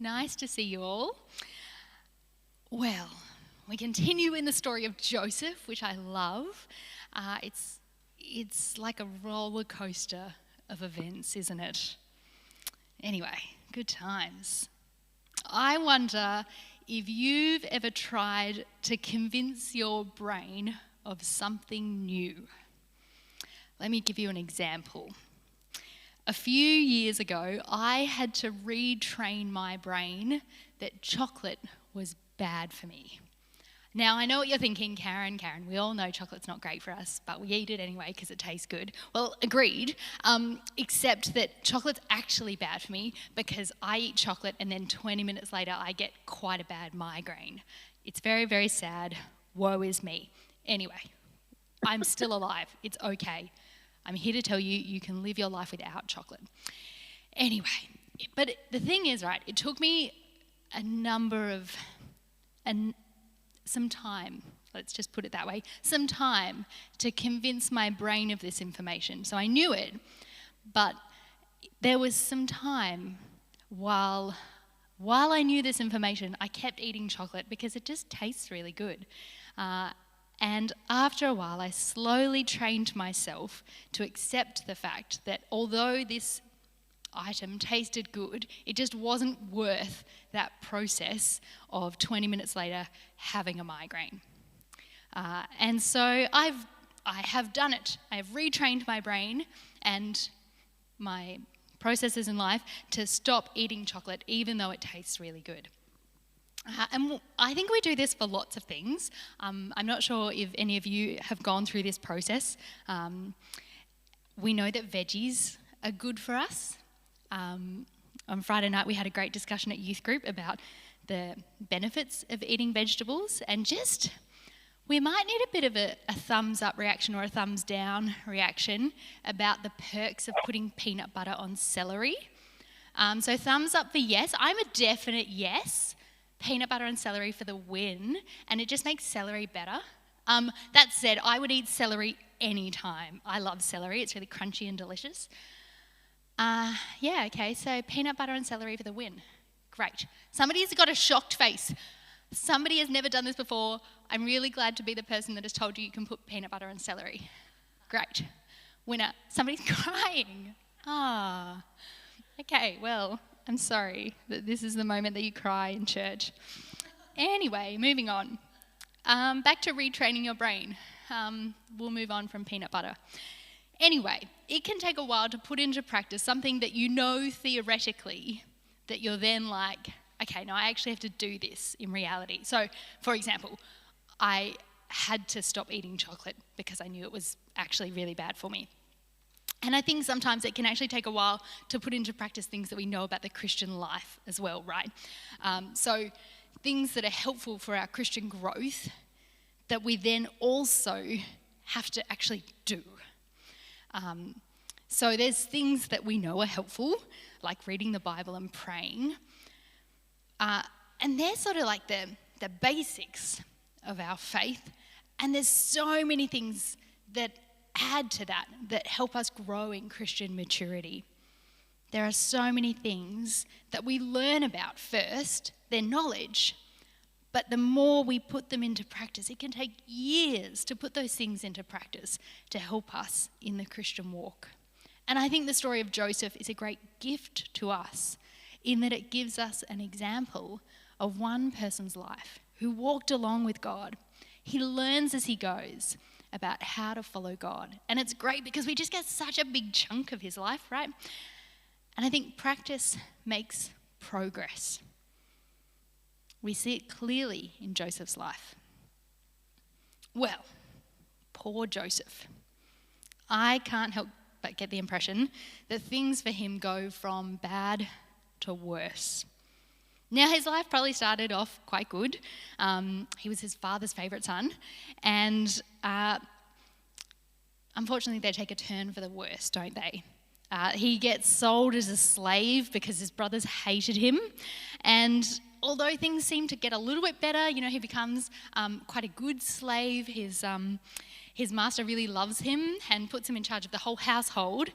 Nice to see you all. Well, we continue in the story of Joseph, which I love. It's like a roller coaster of events, isn't it? Anyway, good times. I wonder if you've ever tried to convince your brain of something new. Let me give you an example. A few years ago, I had to retrain my brain that chocolate was bad for me. Now, I know what you're thinking, Karen, we all know chocolate's not great for us, but we eat it anyway because it tastes good. Well, agreed, except that chocolate's actually bad for me because I eat chocolate and then 20 minutes later I get quite a bad migraine. It's very, very sad. Woe is me. Anyway, I'm still alive. It's okay. I'm here to tell you, you can live your life without chocolate. Anyway, but the thing is, right, it took me some time, let's just put it that way, some time to convince my brain of this information. So I knew it, but there was some time while I knew this information, I kept eating chocolate because it just tastes really good. And after a while, I slowly trained myself to accept the fact that although this item tasted good, it just wasn't worth that process of 20 minutes later having a migraine. And so I have done it. I have retrained my brain and my processes in life to stop eating chocolate even though it tastes really good. And I think we do this for lots of things. I'm not sure if any of you have gone through this process. We know that veggies are good for us. On Friday night we had a great discussion at youth group about the benefits of eating vegetables, and we might need a bit of a thumbs up reaction or a thumbs down reaction about the perks of putting peanut butter on celery. So thumbs up for yes. I'm a definite yes. Peanut butter and celery for the win, and it just makes celery better. That said, I would eat celery anytime. I love celery. It's really crunchy and delicious. Okay, so peanut butter and celery for the win. Great. Somebody's got a shocked face. Somebody has never done this before. I'm really glad to be the person that has told you can put peanut butter and celery. Great. Winner. Somebody's crying. Okay, well, I'm sorry that this is the moment that you cry in church. Anyway, moving on. Back to retraining your brain. We'll move on from peanut butter. Anyway, it can take a while to put into practice something that you know theoretically that you're then like, okay, no, I actually have to do this in reality. So, for example, I had to stop eating chocolate because I knew it was actually really bad for me. And I think sometimes it can actually take a while to put into practice things that we know about the Christian life as well, right? So things that are helpful for our Christian growth that we then also have to actually do. So there's things that we know are helpful, like reading the Bible and praying. And they're sort of like the basics of our faith. And there's so many things that add to that help us grow in Christian maturity. There are so many things that we learn about first, their knowledge, but the more we put them into practice, it can take years to put those things into practice to help us in the Christian walk. And I think the story of Joseph is a great gift to us in that it gives us an example of one person's life who walked along with God. He learns as he goes about how to follow God. And it's great because we just get such a big chunk of his life, right? And I think practice makes progress. We see it clearly in Joseph's life. Well, poor Joseph. I can't help but get the impression that things for him go from bad to worse. Now, his life probably started off quite good. He was his father's favourite son. And unfortunately, they take a turn for the worse, don't they? He gets sold as a slave because his brothers hated him. And although things seem to get a little bit better, he becomes quite a good slave. His master really loves him and puts him in charge of the whole household.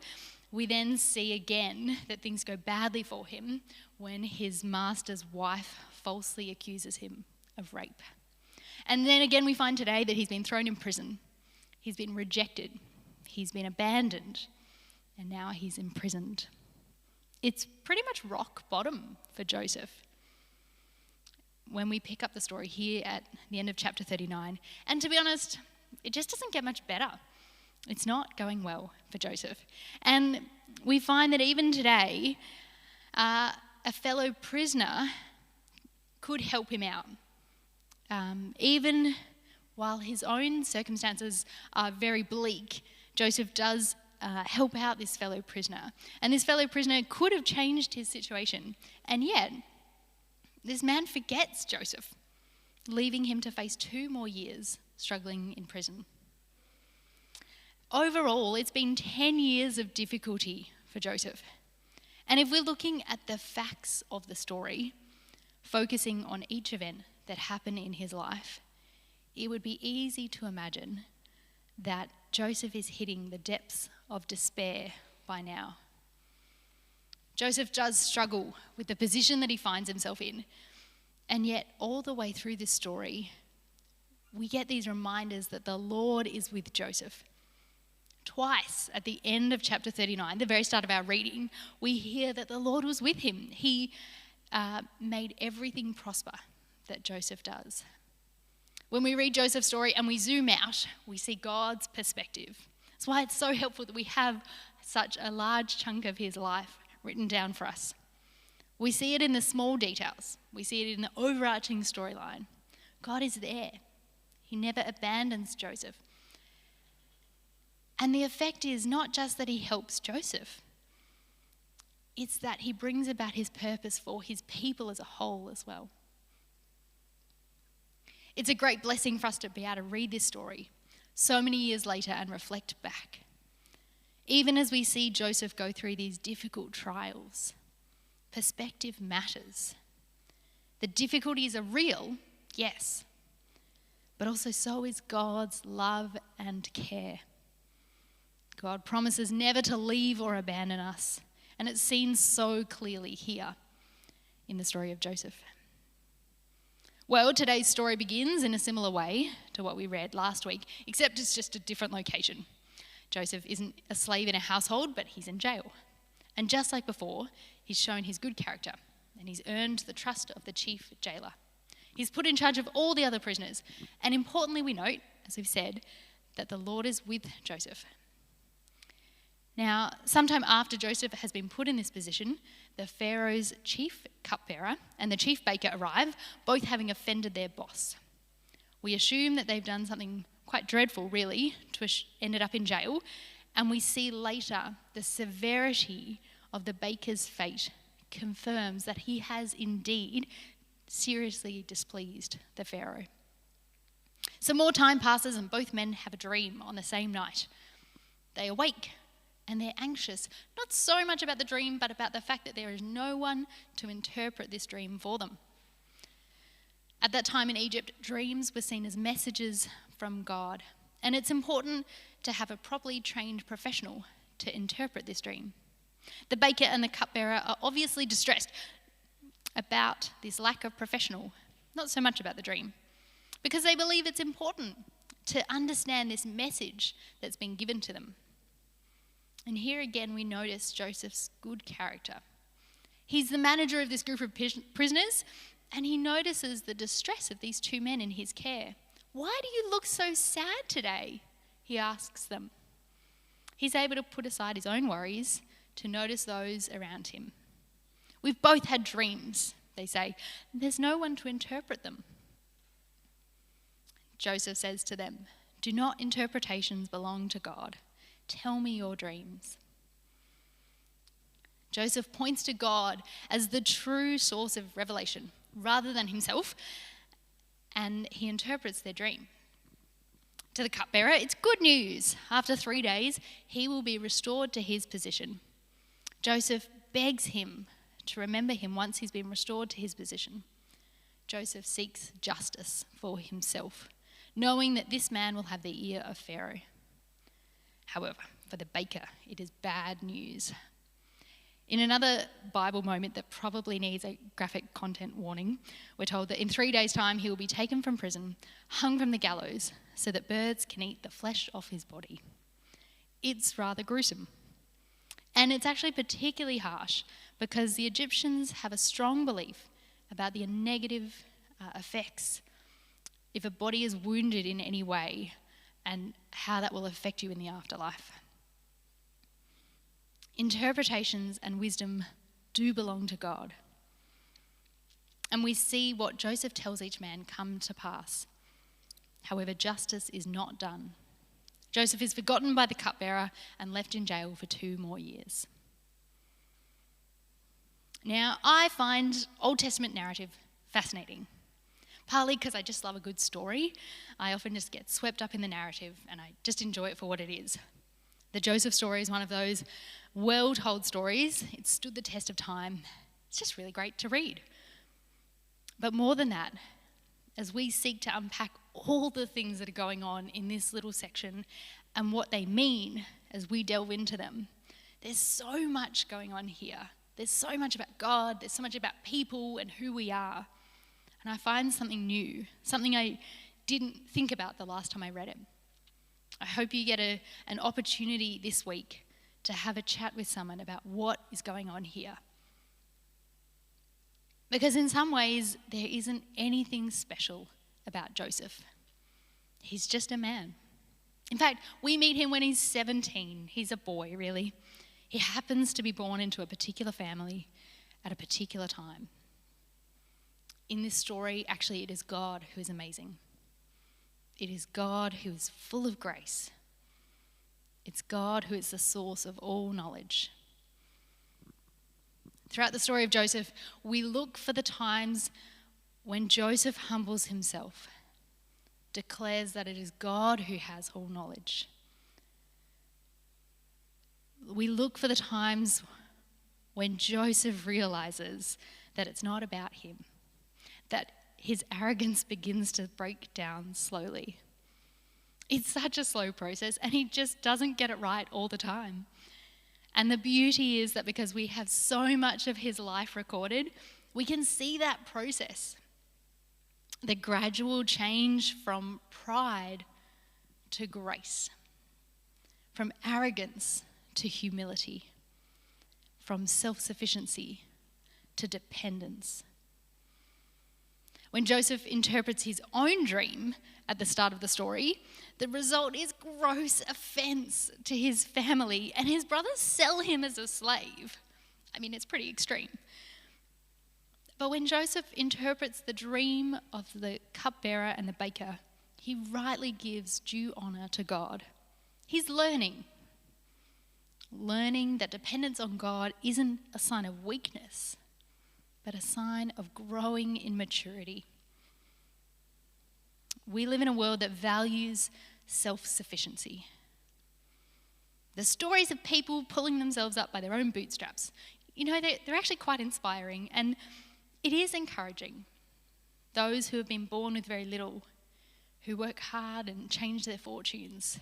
We then see again that things go badly for him when his master's wife falsely accuses him of rape. And then again we find today that he's been thrown in prison. He's been rejected. He's been abandoned. And now he's imprisoned. It's pretty much rock bottom for Joseph when we pick up the story here at the end of chapter 39. And to be honest, it just doesn't get much better. It's not going well for Joseph. And we find that even today, a fellow prisoner could help him out. Even while his own circumstances are very bleak, Joseph does help out this fellow prisoner. And this fellow prisoner could have changed his situation. And yet, this man forgets Joseph, leaving him to face 2 more years struggling in prison. Overall, it's been 10 years of difficulty for Joseph. And if we're looking at the facts of the story, focusing on each event that happened in his life, it would be easy to imagine that Joseph is hitting the depths of despair by now. Joseph does struggle with the position that he finds himself in. And yet, all the way through this story, we get these reminders that the Lord is with Joseph. Twice at the end of chapter 39, the very start of our reading, we hear that the Lord was with him. He made everything prosper that Joseph does. When we read Joseph's story and we zoom out, we see God's perspective. That's why it's so helpful that we have such a large chunk of his life written down for us. We see it in the small details. We see it in the overarching storyline. God is there. He never abandons Joseph. And the effect is not just that he helps Joseph. It's that he brings about his purpose for his people as a whole as well. It's a great blessing for us to be able to read this story so many years later and reflect back. Even as we see Joseph go through these difficult trials, perspective matters. The difficulties are real, yes, but also so is God's love and care. God promises never to leave or abandon us, and it's seen so clearly here in the story of Joseph. Well, today's story begins in a similar way to what we read last week, except it's just a different location. Joseph isn't a slave in a household, but he's in jail. And just like before, he's shown his good character, and he's earned the trust of the chief jailer. He's put in charge of all the other prisoners. And importantly, we note, as we've said, that the Lord is with Joseph. Now, sometime after Joseph has been put in this position, the Pharaoh's chief cupbearer and the chief baker arrive, both having offended their boss. We assume that they've done something quite dreadful, really, to ended up in jail, and we see later the severity of the baker's fate confirms that he has indeed seriously displeased the Pharaoh. Some more time passes and both men have a dream on the same night. They awake and they're anxious, not so much about the dream, but about the fact that there is no one to interpret this dream for them. At that time in Egypt, dreams were seen as messages from God, and it's important to have a properly trained professional to interpret this dream. The baker and the cupbearer are obviously distressed about this lack of professional, not so much about the dream, because they believe it's important to understand this message that's been given to them. And here again we notice Joseph's good character. He's the manager of this group of prisoners, and he notices the distress of these 2 men in his care. "Why do you look so sad today?" he asks them. He's able to put aside his own worries to notice those around him. "We've both had dreams," they say. "There's no one to interpret them." Joseph says to them, "Do not interpretations belong to God? Tell me your dreams." Joseph points to God as the true source of revelation rather than himself, and he interprets their dream. To the cupbearer, it's good news. After 3 days, he will be restored to his position. Joseph begs him to remember him once he's been restored to his position. Joseph seeks justice for himself, knowing that this man will have the ear of Pharaoh. However, for the baker, it is bad news. In another Bible moment that probably needs a graphic content warning, we're told that in 3 days' time he will be taken from prison, hung from the gallows, so that birds can eat the flesh off his body. It's rather gruesome. And it's actually particularly harsh because the Egyptians have a strong belief about the negative effects if a body is wounded in any way and how that will affect you in the afterlife. Interpretations and wisdom do belong to God. And we see what Joseph tells each man come to pass. However, justice is not done. Joseph is forgotten by the cupbearer and left in jail for 2 more years. Now, I find Old Testament narrative fascinating, partly because I just love a good story. I often just get swept up in the narrative and I just enjoy it for what it is. The Joseph story is one of those well-told stories. It stood the test of time. It's just really great to read. But more than that, as we seek to unpack all the things that are going on in this little section and what they mean as we delve into them, there's so much going on here. There's so much about God, there's so much about people and who we are. And I find something new, something I didn't think about the last time I read it. I hope you get an opportunity this week to have a chat with someone about what is going on here. Because in some ways, there isn't anything special about Joseph. He's just a man. In fact, we meet him when he's 17. He's a boy, really. He happens to be born into a particular family at a particular time. In this story, actually, it is God who is amazing. It is God who is full of grace. It's God who is the source of all knowledge. Throughout the story of Joseph, we look for the times when Joseph humbles himself, declares that it is God who has all knowledge. We look for the times when Joseph realizes that it's not about him, that his arrogance begins to break down slowly. It's such a slow process, and he just doesn't get it right all the time. And the beauty is that because we have so much of his life recorded, we can see that process. The gradual change from pride to grace, from arrogance to humility, from self-sufficiency to dependence. When Joseph interprets his own dream at the start of the story, the result is gross offense to his family, and his brothers sell him as a slave. I mean, it's pretty extreme. But when Joseph interprets the dream of the cupbearer and the baker, he rightly gives due honor to God. He's learning that dependence on God isn't a sign of weakness, but a sign of growing in maturity. We live in a world that values self-sufficiency. The stories of people pulling themselves up by their own bootstraps, they're actually quite inspiring, and it is encouraging. Those who have been born with very little, who work hard and change their fortunes.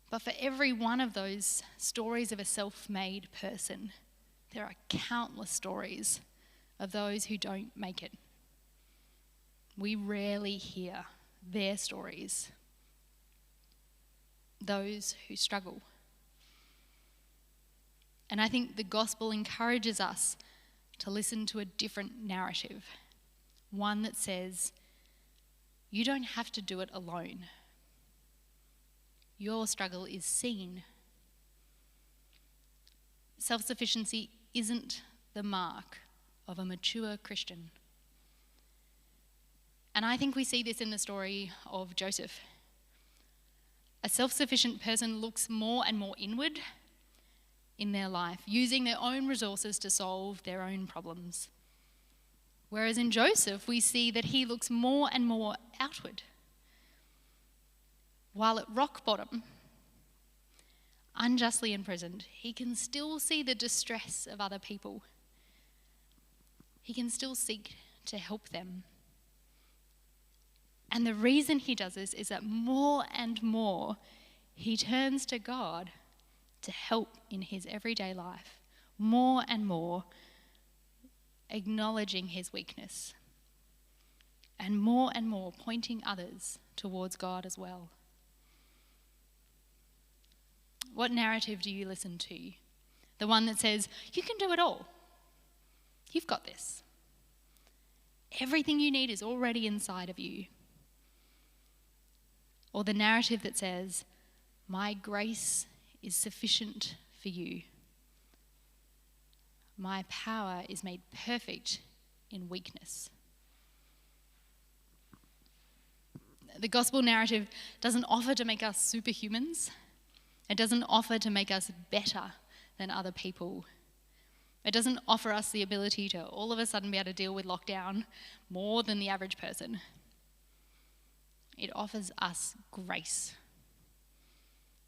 But for every one of those stories of a self-made person, there are countless stories of those who don't make it. We rarely hear their stories, those who struggle. And I think the gospel encourages us to listen to a different narrative, one that says, you don't have to do it alone. Your struggle is seen. Self-sufficiency isn't the mark of a mature Christian. And I think we see this in the story of Joseph. A self-sufficient person looks more and more inward in their life, using their own resources to solve their own problems. Whereas in Joseph, we see that he looks more and more outward. While at rock bottom, unjustly imprisoned, he can still see the distress of other people. He can still seek to help them. And the reason he does this is that more and more he turns to God to help in his everyday life, more and more acknowledging his weakness, and more pointing others towards God as well. What narrative do you listen to? The one that says, you can do it all. You've got this. Everything you need is already inside of you. Or the narrative that says, my grace is sufficient for you. My power is made perfect in weakness. The gospel narrative doesn't offer to make us superhumans. It doesn't offer to make us better than other people. It doesn't offer us the ability to all of a sudden be able to deal with lockdown more than the average person. It offers us grace.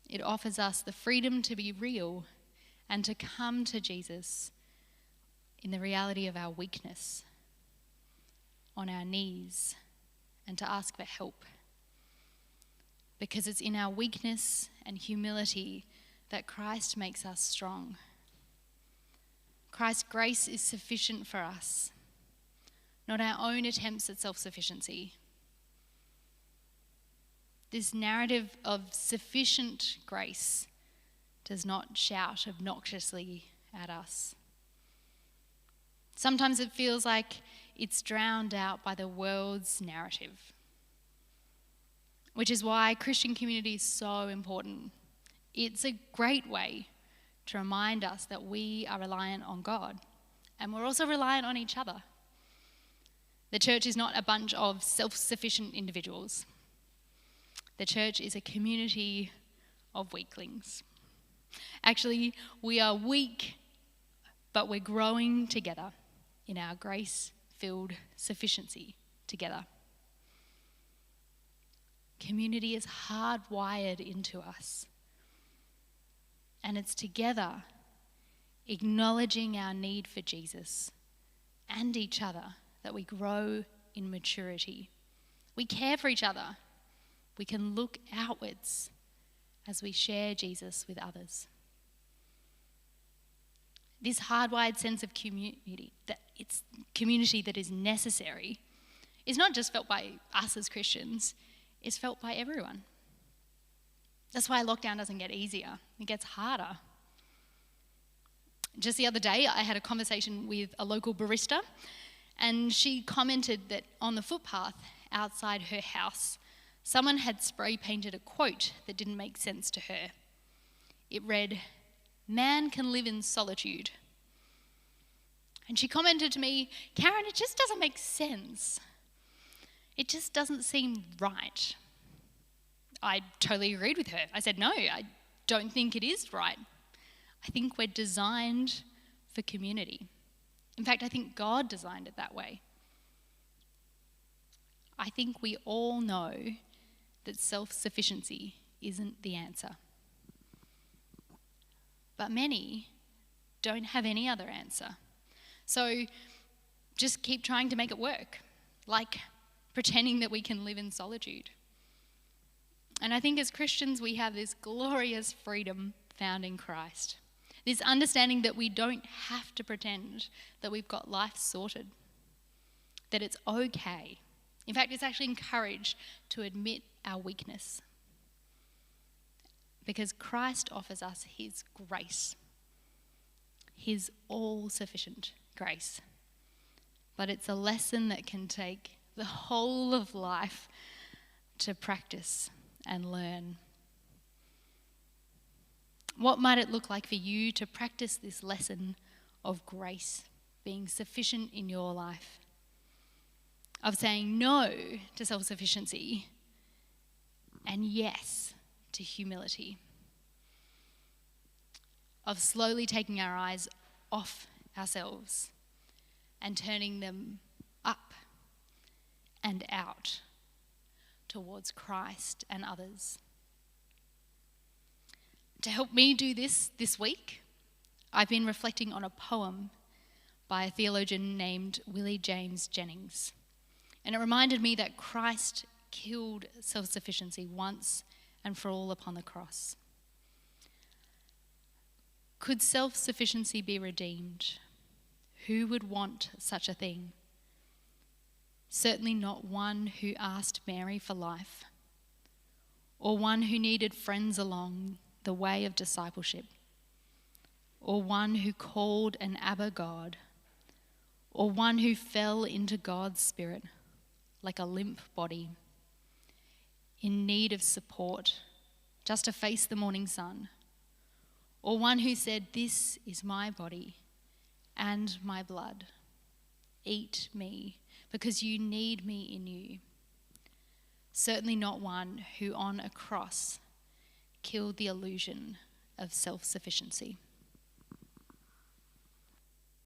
It offers us the freedom to be real and to come to Jesus in the reality of our weakness, on our knees, and to ask for help. Because it's in our weakness and humility that Christ makes us strong. Christ's grace is sufficient for us, not our own attempts at self-sufficiency. This narrative of sufficient grace does not shout obnoxiously at us. Sometimes it feels like it's drowned out by the world's narrative, which is why Christian community is so important. It's a great way to remind us that we are reliant on God, and we're also reliant on each other. The church is not a bunch of self-sufficient individuals. The church is a community of weaklings. Actually, we are weak, but we're growing together in our grace-filled sufficiency together. Community is hardwired into us. And it's together, acknowledging our need for Jesus and each other, that we grow in maturity. We care for each other. We can look outwards as we share Jesus with others. This hardwired sense of community, that it's community that is necessary, is not just felt by us as Christians, it's felt by everyone. That's why lockdown doesn't get easier, it gets harder. Just the other day, I had a conversation with a local barista, and she commented that on the footpath outside her house, someone had spray painted a quote that didn't make sense to her. It read, "Man can live in solitude." And she commented to me, "Karen, it just doesn't make sense. It just doesn't seem right." I totally agreed with her. I said, no, I don't think it is right. I think we're designed for community. In fact, I think God designed it that way. I think we all know that self-sufficiency isn't the answer. But many don't have any other answer. So just keep trying to make it work, like pretending that we can live in solitude. And I think as Christians, we have this glorious freedom found in Christ. This understanding that we don't have to pretend that we've got life sorted, that it's okay. In fact, it's actually encouraged to admit our weakness, because Christ offers us his grace, his all-sufficient grace. But it's a lesson that can take the whole of life to practice and learn. What might it look like for you to practice this lesson of grace being sufficient in your life? Of saying no to self-sufficiency and yes to humility. Of slowly taking our eyes off ourselves and turning them up and out towards Christ and others. To help me do this week, I've been reflecting on a poem by a theologian named Willie James Jennings. And it reminded me that Christ killed self-sufficiency once and for all upon the cross. Could self-sufficiency be redeemed? Who would want such a thing? Certainly not one who asked Mary for life, or one who needed friends along the way of discipleship, or one who called an Abba God, or one who fell into God's Spirit like a limp body, in need of support just to face the morning sun, or one who said, "This is my body and my blood. Eat me, because you need me in you." Certainly not one who on a cross killed the illusion of self-sufficiency.